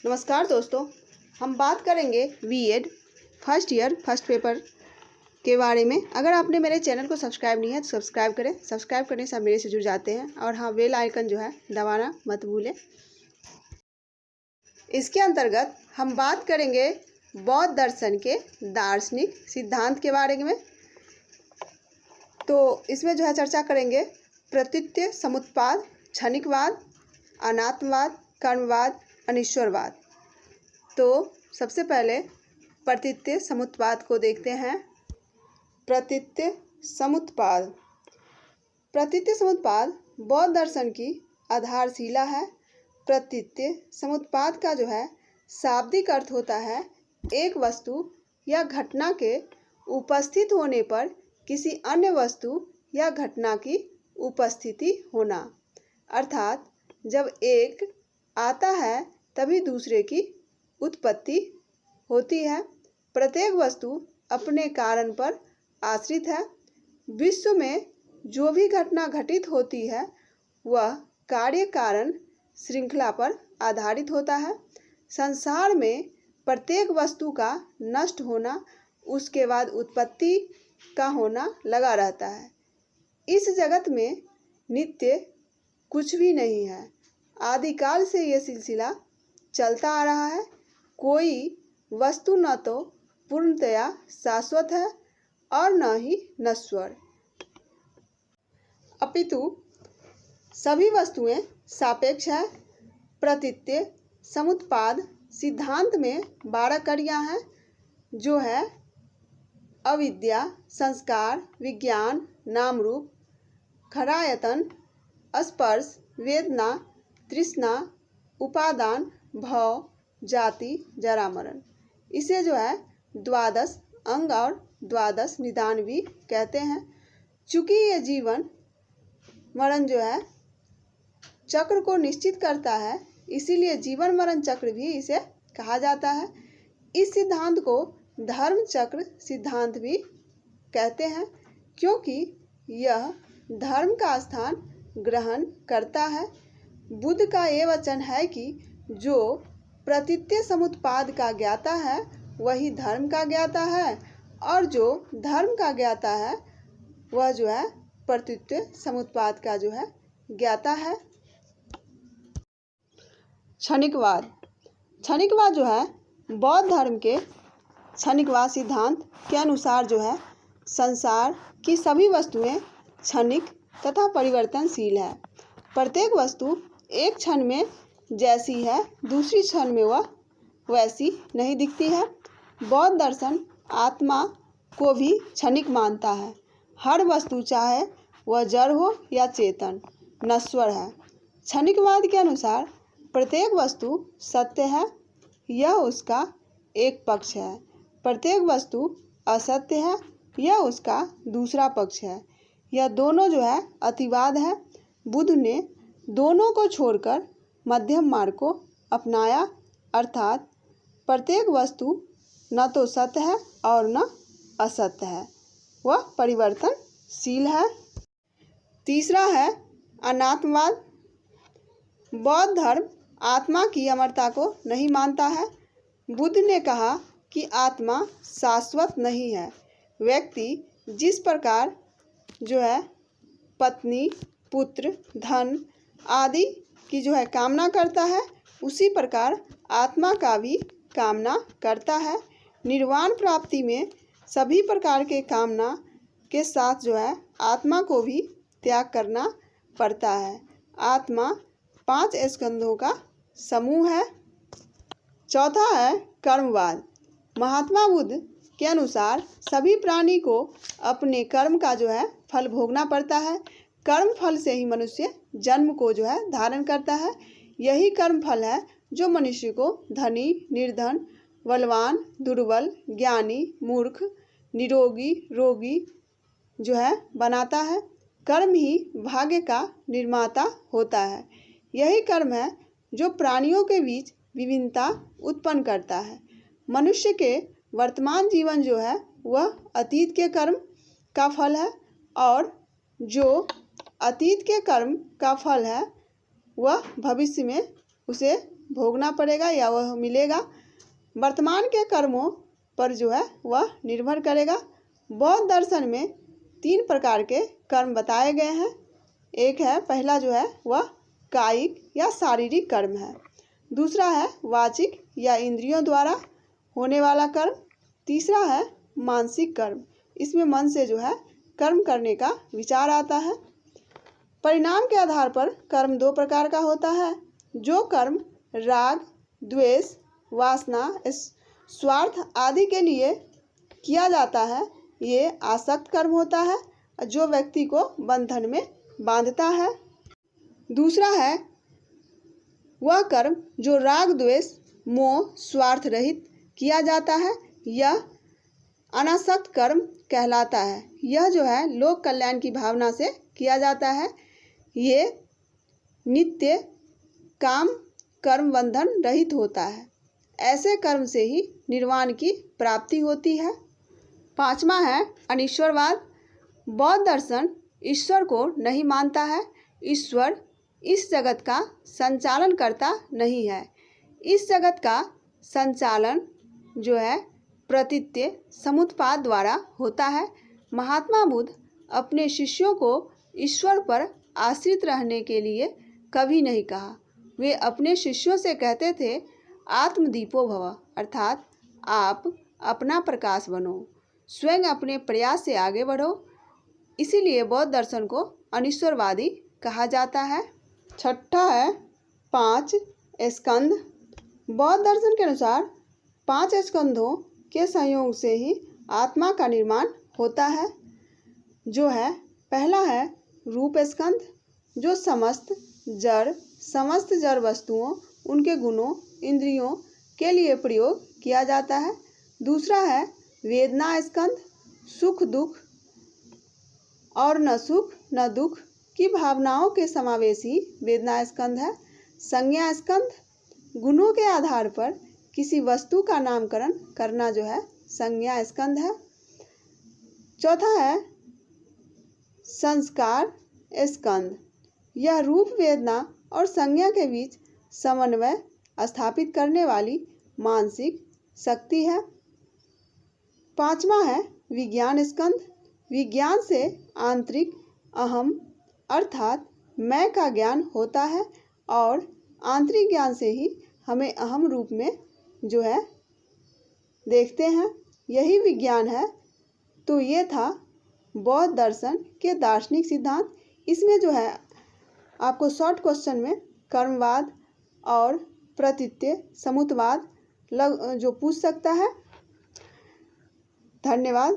नमस्कार दोस्तों, हम बात करेंगे BEd first year first paper के बारे में। अगर आपने मेरे चैनल को सब्सक्राइब नहीं है तो सब्सक्राइब करें। सब्सक्राइब करने से आप मेरे से जुड़ जाते हैं और हाँ, बेल आइकन जो है दबाना मत भूलें। इसके अंतर्गत हम बात करेंगे बौद्ध दर्शन के दार्शनिक सिद्धांत के बारे में। तो इसमें जो है चर्चा करेंगे प्रतीत्य समुत्पाद, क्षणिकवाद, अनात्मवाद, कर्मवाद, अनिश्वरवाद। तो सबसे पहले प्रतीत्य समुत्पाद को देखते हैं। प्रतीत्य समुत्पाद बौद्ध दर्शन की आधारशिला है। प्रतीत्य समुत्पाद का जो है शाब्दिक अर्थ होता है एक वस्तु या घटना के उपस्थित होने पर किसी अन्य वस्तु या घटना की उपस्थिति होना। अर्थात जब एक आता है तभी दूसरे की उत्पत्ति होती है। प्रत्येक वस्तु अपने कारण पर आश्रित है। विश्व में जो भी घटना घटित होती है वह कार्य कारण श्रृंखला पर आधारित होता है। संसार में प्रत्येक वस्तु का नष्ट होना, उसके बाद उत्पत्ति का होना लगा रहता है। इस जगत में नित्य कुछ भी नहीं है। आदिकाल से यह सिलसिला चलता आ रहा है। कोई वस्तु न तो पूर्णतया शाश्वत है और न ही नश्वर, अपितु सभी वस्तुएं सापेक्ष है। प्रतीत्य समुत्पाद सिद्धांत में 12 कड़ियाँ हैं, जो है अविद्या, संस्कार, विज्ञान, नाम रूप, खरायतन, स्पर्श, वेदना, तृष्णा, उपादान, भव, जाति, जरा, मरण। इसे जो है 12 अंग और 12 निदान भी कहते हैं। चूँकि ये जीवन मरण जो है चक्र को निश्चित करता है, इसीलिए जीवन मरण चक्र भी इसे कहा जाता है। इस सिद्धांत को धर्म चक्र सिद्धांत भी कहते हैं, क्योंकि यह धर्म का स्थान ग्रहण करता है। बुद्ध का ये वचन है कि जो प्रतीत्य समुत्पाद का ज्ञाता है वही धर्म का ज्ञाता है, और जो धर्म का ज्ञाता है वह जो है प्रतीत्य समुत्पाद का जो है ज्ञाता है। क्षणिकवाद जो है बौद्ध धर्म के क्षणिकवाद सिद्धांत के अनुसार जो है संसार की सभी वस्तुएं क्षणिक तथा परिवर्तनशील है। प्रत्येक वस्तु एक क्षण में जैसी है दूसरी क्षण में वह वैसी नहीं दिखती है। बौद्ध दर्शन आत्मा को भी क्षणिक मानता है। हर वस्तु, चाहे वह जड़ हो या चेतन, नश्वर है। क्षणिकवाद के अनुसार प्रत्येक वस्तु सत्य है, यह उसका एक पक्ष है। प्रत्येक वस्तु असत्य है, यह उसका दूसरा पक्ष है। यह दोनों जो है अतिवाद है। बुद्ध ने दोनों को छोड़कर मध्यम मार्ग को अपनाया, अर्थात प्रत्येक वस्तु न तो सत्य है और न असत्य है, वह परिवर्तनशील है। तीसरा है अनात्मवाद। बौद्ध धर्म आत्मा की अमरता को नहीं मानता है। बुद्ध ने कहा कि आत्मा शाश्वत नहीं है। व्यक्ति जिस प्रकार जो है पत्नी, पुत्र, धन आदि की जो है कामना करता है, उसी प्रकार आत्मा का भी कामना करता है। निर्वाण प्राप्ति में सभी प्रकार के कामना के साथ जो है आत्मा को भी त्याग करना पड़ता है। आत्मा 5 स्कंधों का समूह है। चौथा है कर्मवाद। महात्मा बुद्ध के अनुसार सभी प्राणी को अपने कर्म का जो है फल भोगना पड़ता है। कर्म फल से ही मनुष्य जन्म को जो है धारण करता है। यही कर्म फल है जो मनुष्य को धनी, निर्धन, बलवान, दुर्बल, ज्ञानी, मूर्ख, निरोगी, रोगी जो है बनाता है। कर्म ही भाग्य का निर्माता होता है। यही कर्म है जो प्राणियों के बीच विभिन्नता उत्पन्न करता है। मनुष्य के वर्तमान जीवन जो है वह अतीत के कर्म का फल है, और जो अतीत के कर्म का फल है वह भविष्य में उसे भोगना पड़ेगा या वह मिलेगा। वर्तमान के कर्मों पर जो है वह निर्भर करेगा। बौद्ध दर्शन में 3 प्रकार के कर्म बताए गए हैं। एक है, पहला जो है वह कायिक या शारीरिक कर्म है। दूसरा है वाचिक या इंद्रियों द्वारा होने वाला कर्म। तीसरा है मानसिक कर्म, इसमें मन से जो है कर्म करने का विचार आता है। परिणाम के आधार पर कर्म 2 प्रकार का होता है। जो कर्म राग, द्वेष, वासना, स्वार्थ आदि के लिए किया जाता है, ये आसक्त कर्म होता है, जो व्यक्ति को बंधन में बांधता है। दूसरा है वह कर्म जो राग, द्वेष, मोह, स्वार्थ रहित किया जाता है, यह अनासक्त कर्म कहलाता है। यह जो है लोक कल्याण की भावना से किया जाता है। ये नित्य काम कर्म बंधन रहित होता है। ऐसे कर्म से ही निर्वाण की प्राप्ति होती है। 5वां है अनीश्वरवाद। बौद्ध दर्शन ईश्वर को नहीं मानता है। ईश्वर इस जगत का संचालन करता नहीं है। इस जगत का संचालन जो है प्रतीत्य समुत्पाद द्वारा होता है। महात्मा बुद्ध अपने शिष्यों को ईश्वर पर आश्रित रहने के लिए कभी नहीं कहा। वे अपने शिष्यों से कहते थे, आत्मदीपो भव, अर्थात आप अपना प्रकाश बनो, स्वयं अपने प्रयास से आगे बढ़ो। इसीलिए बौद्ध दर्शन को अनीश्वरवादी कहा जाता है। 6ठा है 5 स्कंध। बौद्ध दर्शन के अनुसार 5 स्कंधों के संयोग से ही आत्मा का निर्माण होता है। जो है, पहला है रूप स्कंध, जो समस्त जड़ वस्तुओं, उनके गुणों, इंद्रियों के लिए प्रयोग किया जाता है। दूसरा है वेदना स्कंध, सुख दुख और न सुख न दुख की भावनाओं के समावेश ही वेदना स्कंध है। संज्ञा स्कंध, गुणों के आधार पर किसी वस्तु का नामकरण करना जो है संज्ञा स्कंध है। चौथा है संस्कार स्कंध, यह रूप, वेदना और संज्ञा के बीच समन्वय स्थापित करने वाली मानसिक शक्ति है। 5वां है विज्ञान स्कंध, विज्ञान से आंतरिक अहम अर्थात मैं का ज्ञान होता है और आंतरिक ज्ञान से ही हमें अहम रूप में जो है देखते हैं, यही विज्ञान है। तो ये था बौद्ध दर्शन के दार्शनिक सिद्धांत। इसमें जो है आपको शॉर्ट क्वेश्चन में कर्मवाद और प्रतीत्य समुत्पाद जो पूछ सकता है। धन्यवाद।